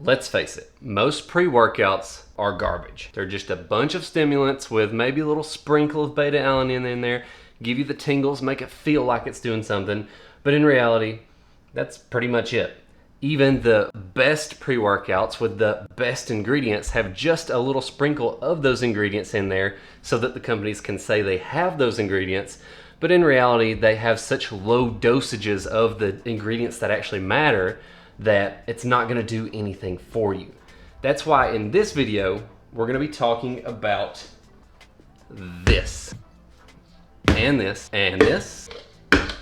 Let's face it, most pre-workouts are garbage. They're just a bunch of stimulants with maybe a little sprinkle of beta-alanine in there, give you the tingles, make it feel like it's doing something, but in reality, that's pretty much it. Even the best pre-workouts with the best ingredients have just a little sprinkle of those ingredients in there so that the companies can say they have those ingredients, but in reality, they have such low dosages of the ingredients that actually matter that it's not gonna do anything for you. That's why in this video, we're gonna be talking about this, and this, and this,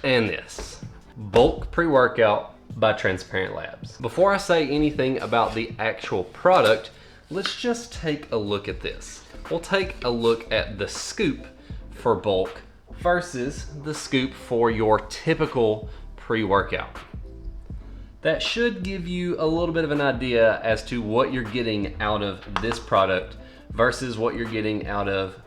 and this. Bulk Pre-Workout by Transparent Labs. Before I say anything about the actual product, let's just take a look at this. We'll take a look at the scoop for bulk versus the scoop for your typical pre-workout. That should give you a little bit of an idea as to what you're getting out of this product versus what you're getting out of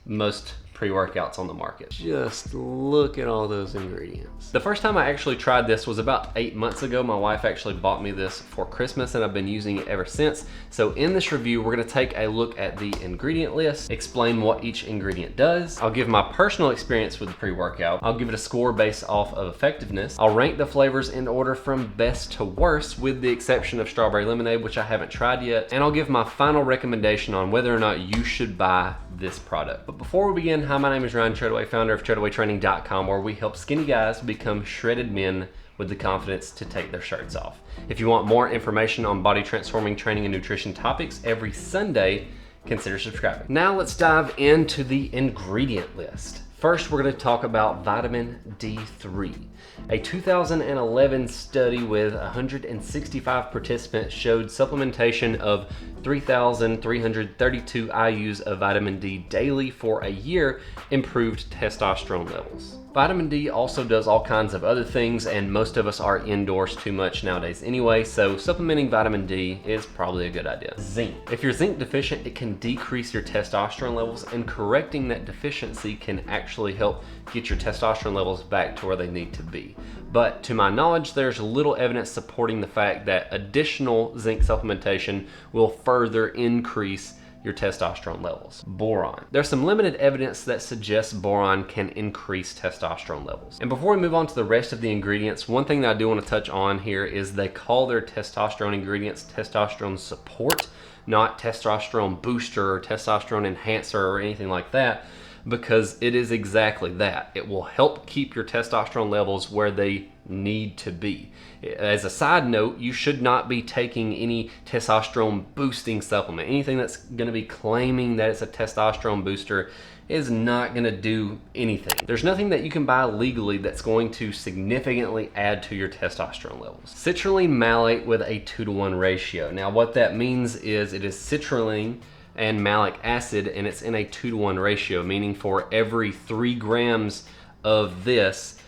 most pre-workouts on the market. Just look at all those ingredients. The first time I actually tried this was about 8 months ago. My wife actually bought me this for Christmas and I've been using it ever since. So in this review, we're gonna take a look at the ingredient list, explain what each ingredient does. I'll give my personal experience with the pre-workout. I'll give it a score based off of effectiveness. I'll rank the flavors in order from best to worst with the exception of strawberry lemonade, which I haven't tried yet. And I'll give my final recommendation on whether or not you should buy this product. But before we begin, hi, my name is Ryan Treadaway, founder of TreadawayTraining.com, where we help skinny guys become shredded men with the confidence to take their shirts off. If you want more information on body transforming training and nutrition topics every Sunday, consider subscribing. Now let's dive into the ingredient list. First, we're going to talk about vitamin D3. A 2011 study with 165 participants showed supplementation of 3,332 IUs of vitamin D daily for a year improved testosterone levels. Vitamin D also does all kinds of other things, and most of us are indoors too much nowadays anyway, so supplementing vitamin D is probably a good idea. Zinc. If you're zinc deficient, it can decrease your testosterone levels, and correcting that deficiency can actually help get your testosterone levels back to where they need to be. But to my knowledge, there's little evidence supporting the fact that additional zinc supplementation will further increase your testosterone levels. Boron. There's some limited evidence that suggests boron can increase testosterone levels. And before we move on to the rest of the ingredients, one thing that I do want to touch on here is they call their testosterone ingredients testosterone support, not testosterone booster or testosterone enhancer or anything like that, because it is exactly that. It will help keep your testosterone levels where they need to be. As a side note, you should not be taking any testosterone boosting supplement. Anything that's going to be claiming that it's a testosterone booster is not going to do anything. There's nothing that you can buy legally that's going to significantly add to your testosterone levels. Citrulline malate with a 2-to-1 ratio. Now what that means is it is citrulline and malic acid, and it's in a 2-to-1 ratio, meaning for every 3 grams of this,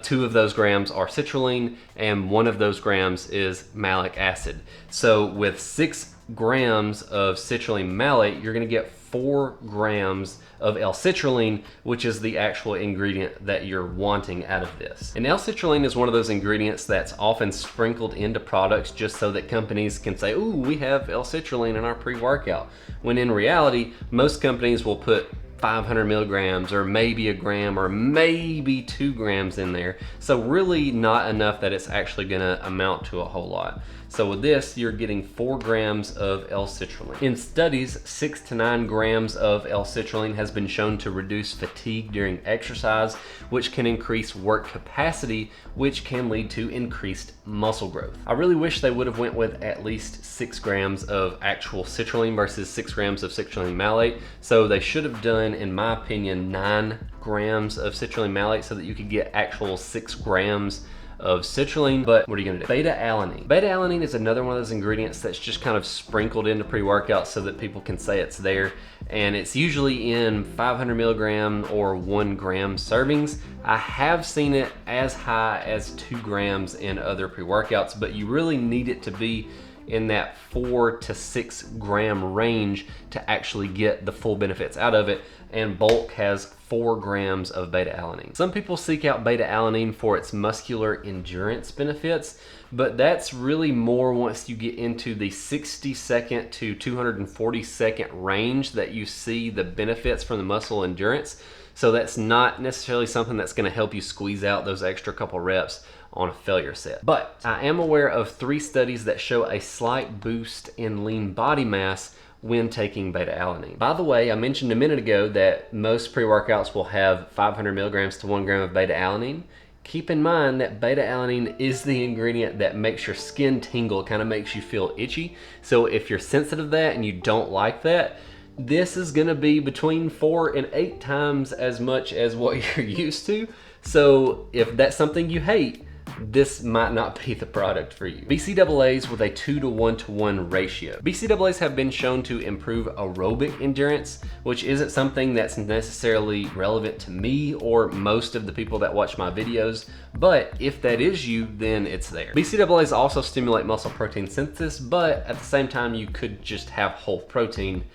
2 of those grams are citrulline and 1 of those grams is malic acid. So with 6 grams of citrulline malate, you're gonna get 4 grams of L-citrulline, which is the actual ingredient that you're wanting out of this. And L-citrulline is one of those ingredients that's often sprinkled into products just so that companies can say, ooh, we have L-citrulline in our pre-workout. When in reality, most companies will put 500 milligrams or maybe a gram or maybe 2 grams in there. So really not enough that it's actually gonna amount to a whole lot. So with this, you're getting 4 grams of L-citrulline. In studies, 6 to 9 grams of L-citrulline has been shown to reduce fatigue during exercise, which can increase work capacity, which can lead to increased muscle growth. I really wish they would have went with at least 6 grams of actual citrulline versus 6 grams of citrulline malate. So they should have done, in my opinion, 9 grams of citrulline malate so that you could get actual 6 grams of citrulline. But what are you gonna do? Beta-alanine. Beta-alanine is another one of those ingredients that's just kind of sprinkled into pre-workouts so that people can say it's there. And it's usually in 500 milligram or 1 gram servings. I have seen it as high as 2 grams in other pre-workouts, but you really need it to be in that 4 to 6 gram range to actually get the full benefits out of it, and Bulk has 4 grams of beta-alanine. Some people seek out beta-alanine for its muscular endurance benefits, but that's really more once you get into the 60-second to 240-second range that you see the benefits from the muscle endurance. So that's not necessarily something that's going to help you squeeze out those extra couple reps on a failure set. But I am aware of 3 studies that show a slight boost in lean body mass when taking beta-alanine. By the way, I mentioned a minute ago that most pre-workouts will have 500 milligrams to 1 gram of beta-alanine. Keep in mind that beta-alanine is the ingredient that makes your skin tingle, kind of makes you feel itchy. So if you're sensitive to that and you don't like that, this is gonna be between 4 and 8 times as much as what you're used to. So if that's something you hate, this might not be the product for you. BCAAs with a 2 to 1 to 1 ratio. BCAAs have been shown to improve aerobic endurance, which isn't something that's necessarily relevant to me or most of the people that watch my videos, but if that is you, then it's there. BCAAs also stimulate muscle protein synthesis, but at the same time, you could just have whole protein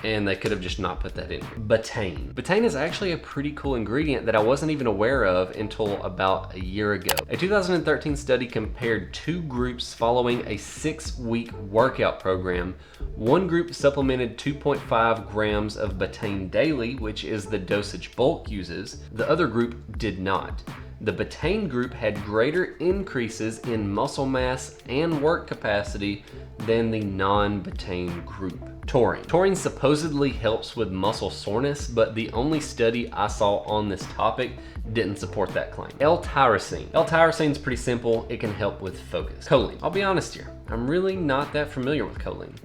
and they could have just not put that in. Betaine. Betaine is actually a pretty cool ingredient that I wasn't even aware of until about a year ago. A 2013 study compared 2 groups following a 6-week workout program. One group supplemented 2.5 grams of betaine daily, which is the dosage Bulk uses. The other group did not. The betaine group had greater increases in muscle mass and work capacity than the non-betaine group. Taurine. Taurine supposedly helps with muscle soreness, but the only study I saw on this topic didn't support that claim. L-tyrosine. L-tyrosine is pretty simple. It can help with focus. Choline. I'll be honest here. I'm really not that familiar with choline.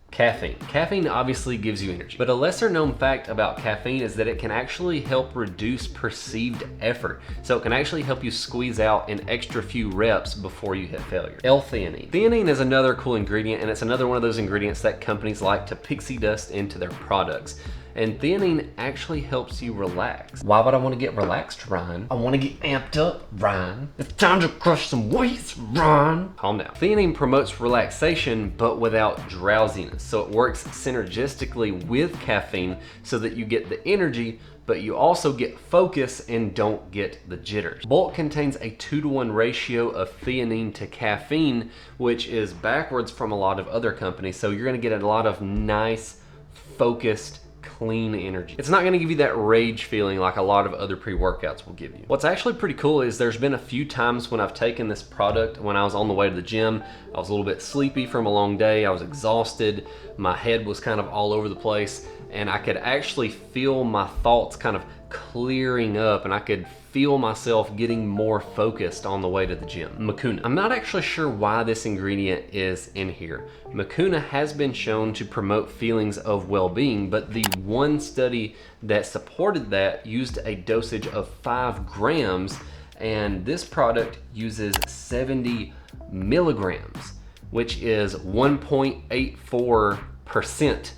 Caffeine. Caffeine obviously gives you energy, but a lesser known fact about caffeine is that it can actually help reduce perceived effort. So it can actually help you squeeze out an extra few reps before you hit failure. L-theanine. Theanine is another cool ingredient, and it's another one of those ingredients that companies like to pixie dust into their products. And theanine actually helps you relax. Why would I want to get relaxed, Ryan? I want to get amped up, Ryan. It's time to crush some weights, Ryan. Calm down. Theanine promotes relaxation, but without drowsiness. So it works synergistically with caffeine so that you get the energy, but you also get focus and don't get the jitters. Bulk contains a 2 to 1 ratio of theanine to caffeine, which is backwards from a lot of other companies. So you're gonna get a lot of nice, focused, clean energy. It's not gonna give you that rage feeling like a lot of other pre-workouts will give you. What's actually pretty cool is there's been a few times when I've taken this product when I was on the way to the gym. I was a little bit sleepy from a long day. I was exhausted. My head was kind of all over the place, and I could actually feel my thoughts kind of clearing up, and I could feel myself getting more focused on the way to the gym. Mucuna. I'm not actually sure why this ingredient is in here. Mucuna has been shown to promote feelings of well-being, but the one study that supported that used a dosage of 5 grams, and this product uses 70 milligrams, which is 1.84%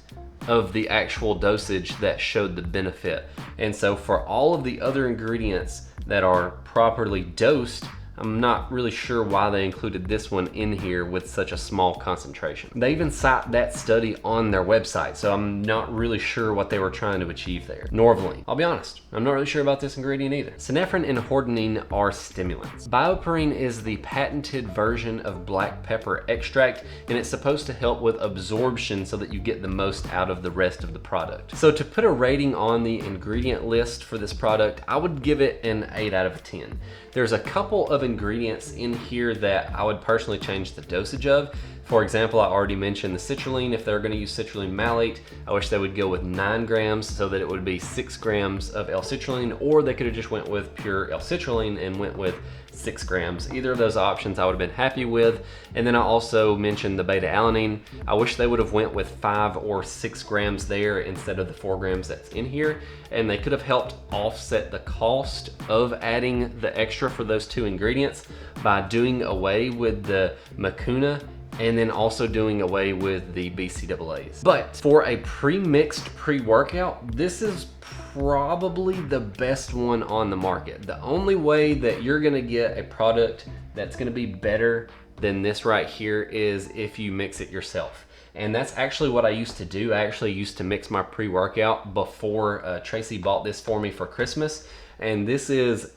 of the actual dosage that showed the benefit. And so for all of the other ingredients that are properly dosed, I'm not really sure why they included this one in here with such a small concentration. They even cite that study on their website, so I'm not really sure what they were trying to achieve there. Norvaline. I'll be honest, I'm not really sure about this ingredient either. Synephrine and hordenine are stimulants. Bioperine is the patented version of black pepper extract, and it's supposed to help with absorption so that you get the most out of the rest of the product. So to put a rating on the ingredient list for this product, I would give it an 8 out of 10. There's a couple of ingredients in here that I would personally change the dosage of. For example, I already mentioned the citrulline. If they're gonna use citrulline malate, I wish they would go with 9 grams so that it would be 6 grams of L-citrulline, or they could have just went with pure L-citrulline and went with 6 grams. Either of those options I would have been happy with. And then I also mentioned the beta-alanine. I wish they would have went with 5 or 6 grams there instead of the 4 grams that's in here. And they could have helped offset the cost of adding the extra for those 2 ingredients by doing away with the mucuna and then also doing away with the BCAAs. But for a pre-mixed pre-workout, this is probably the best one on the market. The only way that you're gonna get a product that's gonna be better than this right here is if you mix it yourself. And that's actually what I used to do. I actually used to mix my pre-workout before Tracy bought this for me for Christmas. And this is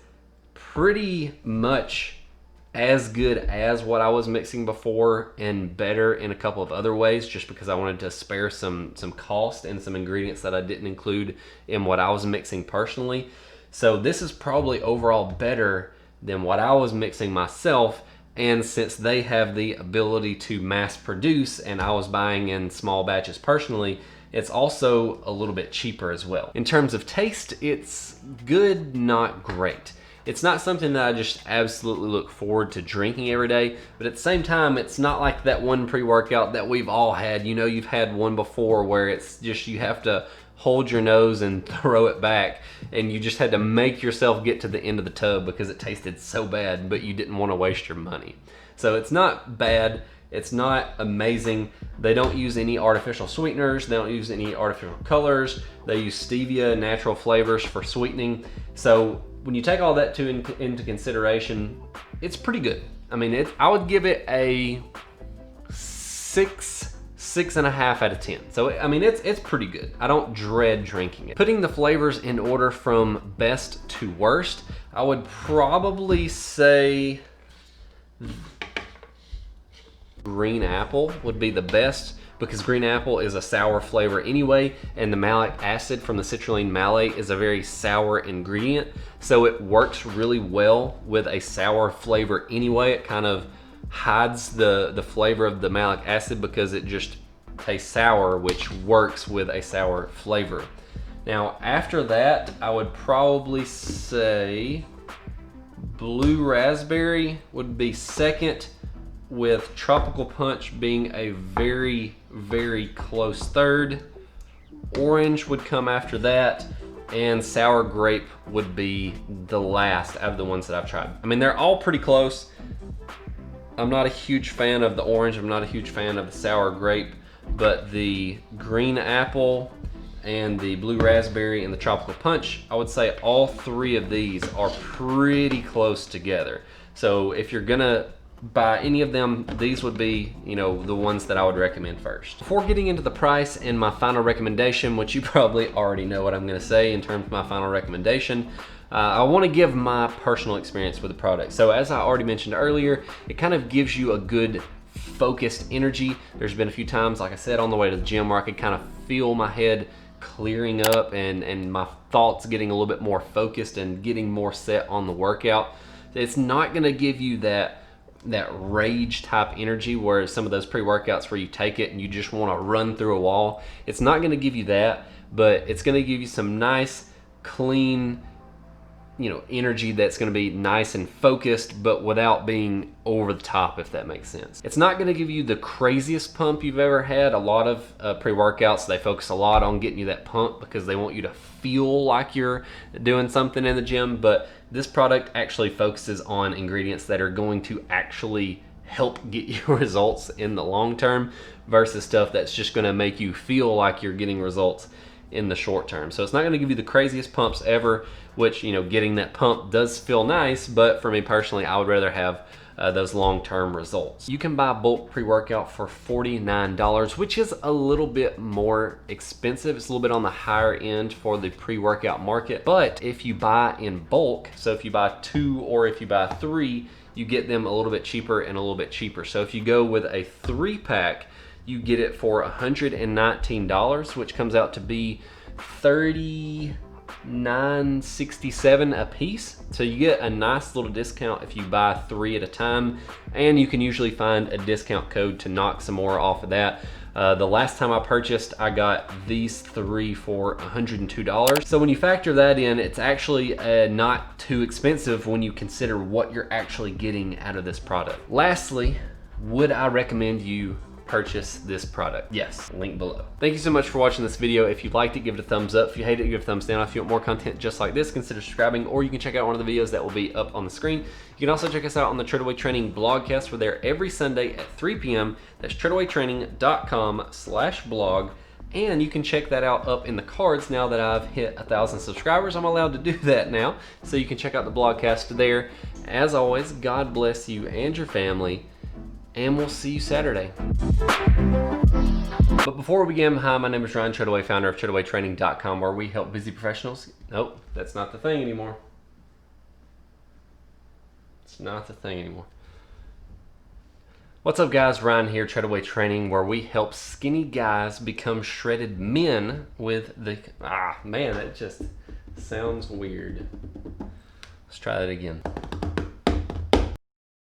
pretty much as good as what I was mixing before, and better in a couple of other ways, just because I wanted to spare some cost and some ingredients that I didn't include in what I was mixing personally. So this is probably overall better than what I was mixing myself. And since they have the ability to mass produce and I was buying in small batches personally, it's also a little bit cheaper as well. In terms of taste, it's good, not great. It's not something that I just absolutely look forward to drinking every day, but at the same time, it's not like that one pre-workout that we've all had. You know, you've had one before where it's just, you have to hold your nose and throw it back, and you just had to make yourself get to the end of the tub because it tasted so bad, but you didn't want to waste your money. So it's not bad. It's not amazing. They don't use any artificial sweeteners. They don't use any artificial colors. They use stevia, natural flavors for sweetening. So when you take all that into consideration, it's pretty good. I mean, I would give it a 6.5 out of 10. So, I mean, it's pretty good. I don't dread drinking it. Putting the flavors in order from best to worst, I would probably say green apple would be the best, because green apple is a sour flavor anyway, and the malic acid from the citrulline malate is a very sour ingredient. So it works really well with a sour flavor anyway. It kind of hides the flavor of the malic acid because it just tastes sour, which works with a sour flavor. Now after that, I would probably say blue raspberry would be second, with tropical punch being a very, very close third. Orange would come after that, and sour grape would be the last out of the ones that I've tried. I mean, they're all pretty close. I'm not a huge fan of the orange. I'm not a huge fan of the sour grape, but the green apple and the blue raspberry and the tropical punch, I would say all three of these are pretty close together. So if you're gonna buy any of them, these would be, you know, the ones that I would recommend first. Before getting into the price and my final recommendation, which you probably already know what I'm gonna say in terms of my final recommendation, I wanna give my personal experience with the product. So as I already mentioned earlier, it kind of gives you a good focused energy. There's been a few times, like I said, on the way to the gym where I could kind of feel my head clearing up and my thoughts getting a little bit more focused and getting more set on the workout. It's not gonna give you that rage type energy where some of those pre-workouts where you take it and you just want to run through a wall. It's not going to give you that, but it's going to give you some nice, clean, you know, energy that's going to be nice and focused, but without being over the top, if that makes sense. It's not going to give you the craziest pump you've ever had. A lot of pre-workouts, they focus a lot on getting you that pump because they want you to feel like you're doing something in the gym, but this product actually focuses on ingredients that are going to actually help get you results in the long term versus stuff that's just going to make you feel like you're getting results in the short term. So it's not going to give you the craziest pumps ever, which, you know, getting that pump does feel nice, but for me personally, I would rather have those long-term results. You can buy bulk pre-workout for $49, which is a little bit more expensive. It's a little bit on the higher end for the pre-workout market, but if you buy in bulk, so if you buy 2 or if you buy 3, you get them a little bit cheaper and a little bit cheaper. So if you go with a 3-pack, you get it for $119, which comes out to be $39.67 a piece. So you get a nice little discount if you buy 3 at a time, and you can usually find a discount code to knock some more off of that. The last time I purchased, I got these 3 for $102. So when you factor that in, it's actually not too expensive when you consider what you're actually getting out of this product. Lastly, would I recommend you purchase this product? Yes, link below. Thank you so much for watching this video. If you liked it, give it a thumbs up. If you hate it, give it a thumbs down. If you want more content just like this, consider subscribing, or you can check out one of the videos that will be up on the screen. You can also check us out on the Treadaway Training Blogcast. We're there every Sunday at 3 p.m. That's treadawaytraining.com/blog. And you can check that out up in the cards. Now that I've hit 1,000 subscribers, I'm allowed to do that now. So you can check out the blogcast there. As always, God bless you and your family. and we'll see you Saturday. But before we begin, hi, my name is Ryan Treadaway, founder of TreadawayTraining.com, where we help busy professionals. Nope, that's not the thing anymore. It's not the thing anymore. What's up, guys? Ryan here, Treadaway Training, where we help skinny guys become shredded men with the... man, that just sounds weird. Let's try that again.